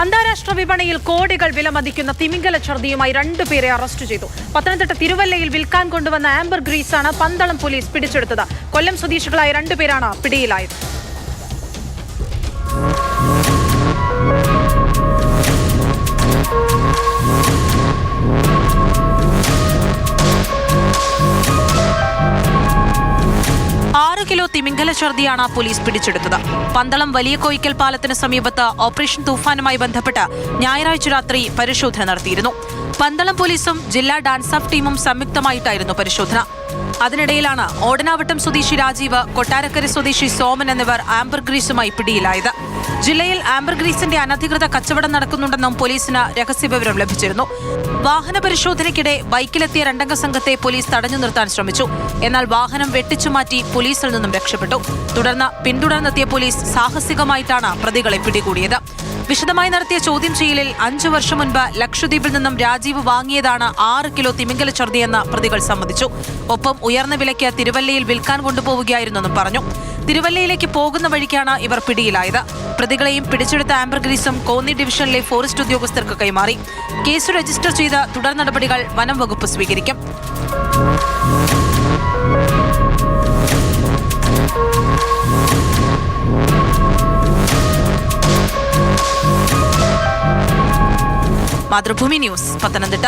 അന്താരാഷ്ട്ര വിപണിയിൽ കോടികൾ വിലമതിക്കുന്ന തിമിംഗല ഛർദിയുമായി 2 പേരെ അറസ്റ്റ് ചെയ്തു. പത്തനംതിട്ട തിരുവല്ലയിൽ വിൽക്കാൻ കൊണ്ടുവന്ന ആംബർ ഗ്രീസാണ് പന്തളം പോലീസ് പിടിച്ചെടുത്തത്. കൊല്ലം സ്വദേശികളായ 2 പേരാണ് പിടിയിലായത്. കിലോ തിമിംഗല ഛർദിയാണ് പോലീസ് പിടിച്ചെടുത്തത്. പന്തളം വലിയ കോയിക്കൽ പാലത്തിന് സമീപത്ത് ഓപ്പറേഷൻ തൂഫാനുമായി ബന്ധപ്പെട്ട് ഞായറാഴ്ച രാത്രി പരിശോധന നടത്തിയിരുന്നു. പന്തളം പോലീസും ജില്ലാ ഡാൻസ് ഓഫ് ടീമും സംയുക്തമായിട്ടായിരുന്നു പരിശോധന. അതിനിടയിലാണ് ഓടനാവട്ടം സ്വദേശി രാജീവ്, കൊട്ടാരക്കര സ്വദേശി സോമൻ എന്നിവർ ആംബർ ഗ്രീസുമായി പിടിയിലായത്. ജില്ലയിൽ ആംബർ ഗ്രീസിന്റെ അനധികൃത കച്ചവടം നടക്കുന്നുണ്ടെന്നും പോലീസിന് രഹസ്യവിവരം ലഭിച്ചിരുന്നു. വാഹന പരിശോധനയ്ക്കിടെ ബൈക്കിലെത്തിയ 2 സംഘത്തെ പോലീസ് തടഞ്ഞു നിർത്താൻ ശ്രമിച്ചു. എന്നാൽ വാഹനം വെട്ടിച്ചുമാറ്റി പോലീസിൽ നിന്നും രക്ഷപ്പെട്ടു. തുടർന്ന് പിന്തുടർന്നെത്തിയ പോലീസ് സാഹസികമായിട്ടാണ് പ്രതികളെ പിടികൂടിയത്. വിശദമായി നടത്തിയ ചോദ്യം ചെയ്യലിൽ 5 വർഷം മുൻപ് ലക്ഷദ്വീപിൽ നിന്നും രാജീവ് വാങ്ങിയതാണ് 6 കിലോ തിമിംഗല ഛർദിയെന്ന് പ്രതികൾ സമ്മതിച്ചു. ഒപ്പം ഉയർന്ന വിലയ്ക്ക് തിരുവല്ലയിൽ വിൽക്കാൻ കൊണ്ടുപോവുകയായിരുന്നെന്നും പറഞ്ഞു. തിരുവല്ലയിലേക്ക് പോകുന്ന വഴിക്കാണ് ഇവർ പിടിയിലായത്. പ്രതികളെയും പിടിച്ചെടുത്ത ആംബർ ഗ്രീസും കോന്നി ഡിവിഷനിലെ ഫോറസ്റ്റ് ഉദ്യോഗസ്ഥർക്ക് കൈമാറി. കേസ് രജിസ്റ്റർ ചെയ്ത് തുടർ നടപടികൾ വനം വകുപ്പ് സ്വീകരിക്കും. മാതൃഭൂമി ന്യൂസ്, പത്തനംതിട്ട.